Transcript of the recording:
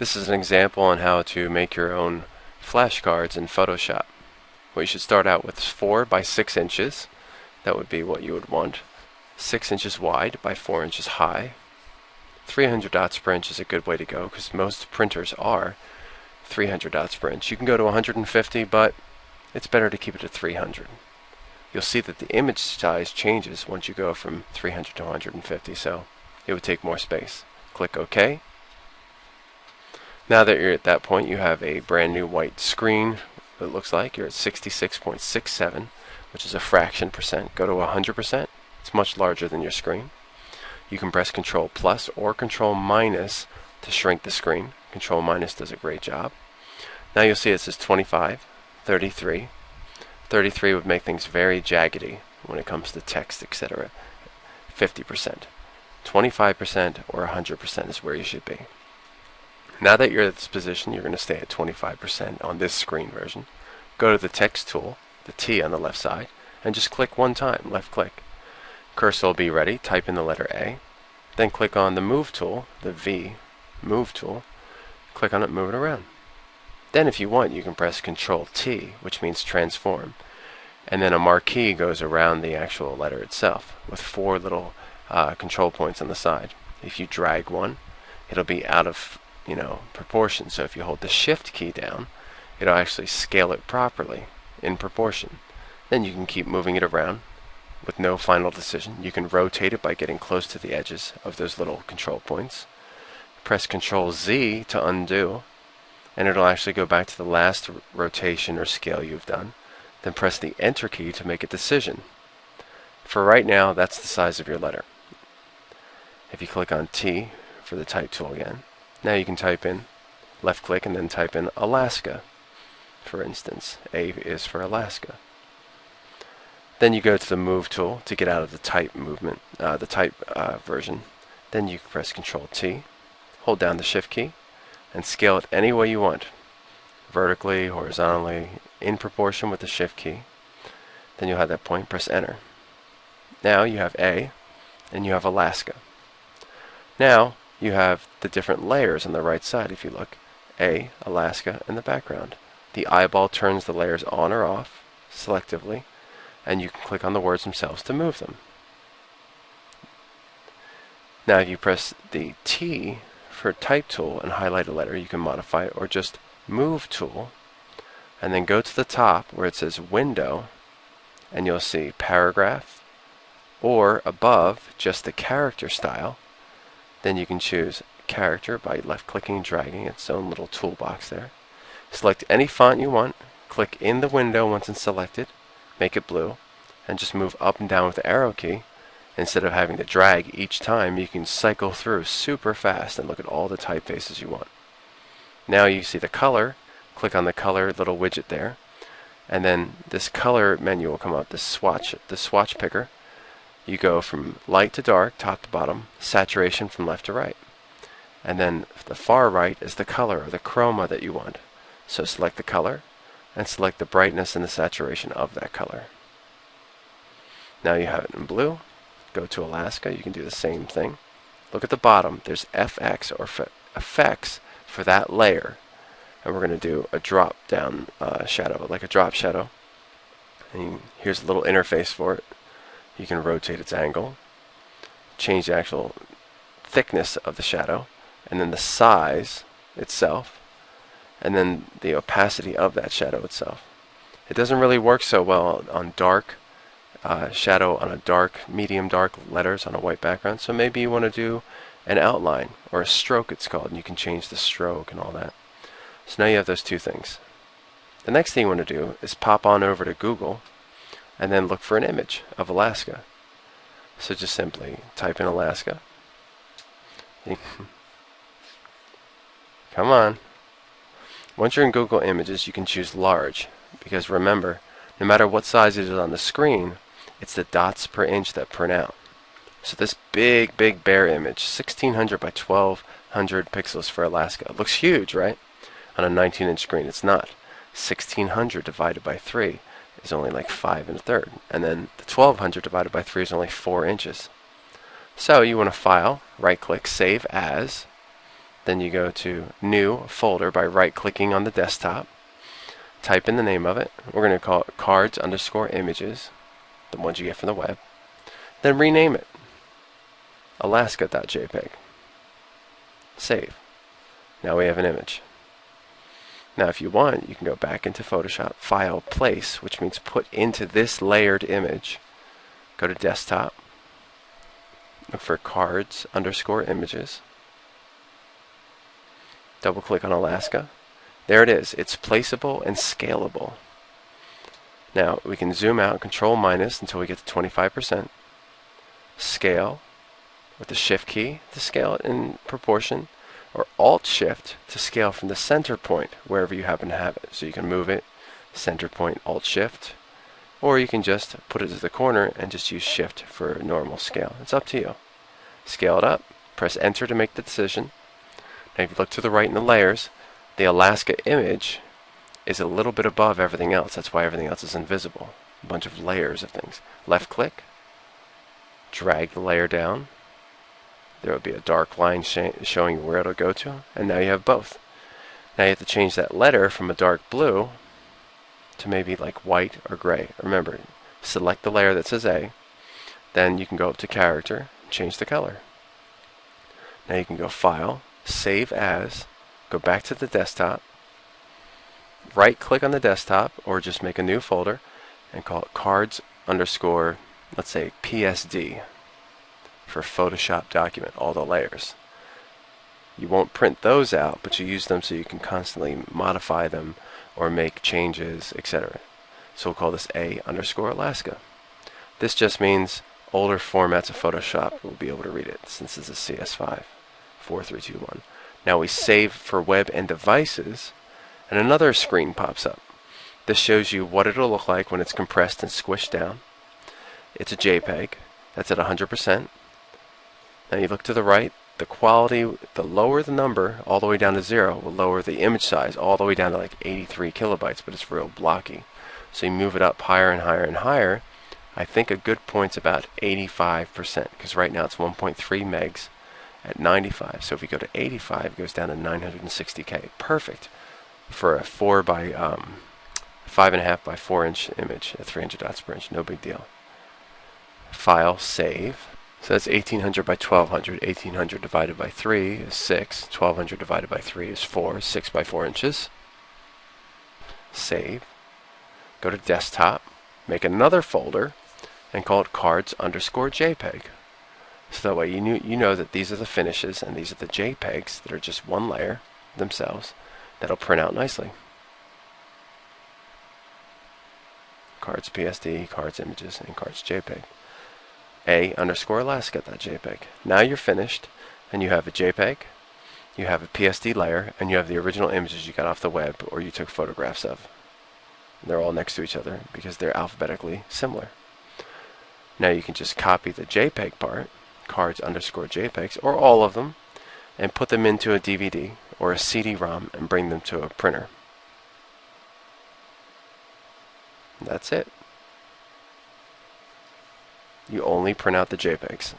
This is an example on how to make your own flashcards in Photoshop. What you should start out with is 4 by 6 inches. That would be what you would want. 6 inches wide by 4 inches high. 300 dots per inch is a good way to go because most printers are 300 dots per inch. You can go to 150, but it's better to keep it at 300. You'll see that the image size changes once you go from 300 to 150, so it would take more space. Click OK. Now that you're at that point, you have a brand new white screen. It looks like you're at 66.67, which is a fraction percent. Go to 100%. It's much larger than your screen. You can press Control plus or Control minus to shrink the screen. Control minus does a great job. Now you'll see it says 25, 33. 33 would make things very jaggedy when it comes to text, etc. 50%. 25% or 100% is where you should be. Now that you're at this position, you're going to stay at 25% on this screen version. Go to the text tool, the T on the left side, and just click one time, left click. Cursor will be ready, type in the letter A, then click on the Move tool, the V, Move tool, click on it, move it around. Then if you want, you can press Control T, which means transform, and then a marquee goes around the actual letter itself with 4 little control points on the side. If you drag one, it'll be out of proportion, so if you hold the Shift key down, it'll actually scale it properly in proportion. Then you can keep moving it around with no final decision. You can rotate it by getting close to the edges of those little control points. Press Control Z to undo, and it'll actually go back to the last rotation or scale you've done. Then press the Enter key to make a decision. For right now, that's the size of your letter. If you click on T for the Type tool again, now you can type in, left click, and then type in Alaska, for instance. A is for Alaska. Then you go to the Move tool to get out of the type movement, the type version. Then you press Control T, hold down the Shift key, and scale it any way you want. Vertically, horizontally, in proportion with the Shift key. Then you'll have that point, press Enter. Now you have A, and you have Alaska. Now you have the different layers on the right side if you look. A, Alaska, and the background. The eyeball turns the layers on or off selectively, and you can click on the words themselves to move them. Now if you press the T for Type tool and highlight a letter, you can modify it, or just Move tool, and then go to the top where it says Window, and you'll see Paragraph, or above just the character style. Then you can choose Character by left-clicking and dragging its own little toolbox there. Select any font you want, click in the window once it's selected, make it blue, and just move up and down with the arrow key. Instead of having to drag each time, you can cycle through super fast and look at all the typefaces you want. Now you see the color, click on the color little widget there, and then this color menu will come up, the swatch picker. You go from light to dark, top to bottom, saturation from left to right. And then the far right is the color or the chroma that you want. So select the color and select the brightness and the saturation of that color. Now you have it in blue. Go to Alaska, you can do the same thing. Look at the bottom, there's FX or effects for that layer. And we're going to do a drop down shadow, like a drop shadow. And here's a little interface for it. You can rotate its angle, change the actual thickness of the shadow, and then the size itself, and then the opacity of that shadow itself. It doesn't really work so well on dark shadow on a dark, medium dark letters on a white background, so maybe you want to do an outline, or a stroke it's called, and you can change the stroke and all that. So now you have those two things. The next thing you want to do is pop on over to Google and then look for an image of Alaska. So just simply type in Alaska. Come on. Once you're in Google Images, you can choose large, because remember, no matter what size it is on the screen, it's the dots per inch that print out. So this big bare image, 1600 by 1200 pixels for Alaska. It looks huge, right? On a 19-inch screen. It's not. 1600 divided by 3 is only like 5 1/3. And then the 1200 divided by 3 is only 4 inches. So you want to file, right click, save as, Then you go to New Folder by right-clicking on the desktop. Type in the name of it. We're going to call it cards_images, the ones you get from the web. Then rename it Alaska.jpg. Save. Now we have an image. Now if you want, you can go back into Photoshop, File, Place, which means put into this layered image. Go to Desktop. Look for cards_images. Double click on Alaska. There it is. It's placeable and scalable. Now we can zoom out, Control minus until we get to 25%. Scale with the Shift key to scale it in proportion, or Alt Shift to scale from the center point wherever you happen to have it. So you can move it, center point, Alt Shift, or you can just put it to the corner and just use Shift for normal scale. It's up to you. Scale it up, press Enter to make the decision. Now if you look to the right in the layers, the Alaska image is a little bit above everything else. That's why everything else is invisible. A bunch of layers of things. Left click, drag the layer down. There will be a dark line showing you where it'll go to, and now you have both. Now you have to change that letter from a dark blue to maybe like white or gray. Remember, select the layer that says A, then you can go up to Character, change the color. Now you can go File, Save As, go back to the desktop, right click on the desktop, or just make a new folder and call it cards underscore, let's say PSD, for Photoshop document, all the layers. You won't print those out, but you use them so you can constantly modify them or make changes, etc. So we'll call this A_Alaska. This just means older formats of Photoshop will be able to read it, since this is CS5 4321. Now we save for web and devices, and another screen pops up. This shows you what it'll look like when it's compressed and squished down. It's a JPEG. That's at 100%. Now you look to the right, the quality, the lower the number, all the way down to 0, will lower the image size all the way down to like 83 kilobytes, but it's real blocky. So you move it up higher and higher and higher. I think a good point's about 85%, because right now it's 1.3 megs at 95. So if we go to 85, it goes down to 960K. Perfect for a 5.5 by 4 inch image at 300 dots per inch. No big deal. File, save. So that's 1800 by 1200. 1800 divided by 3 is 6. 1200 divided by 3 is 4. 6 by 4 inches. Save. Go to Desktop. Make another folder and call it cards_JPG. So that way you know that these are the finishes and these are the JPEGs that are just one layer themselves that'll print out nicely. Cards PSD, cards images, and cards JPEG. A_Alaska.jpg. Now you're finished, and you have a JPEG, you have a PSD layer, and you have the original images you got off the web or you took photographs of. They're all next to each other because they're alphabetically similar. Now you can just copy the JPEG part, cards_JPEGs, or all of them, and put them into a DVD or a CD-ROM and bring them to a printer. That's it. You only print out the JPEGs.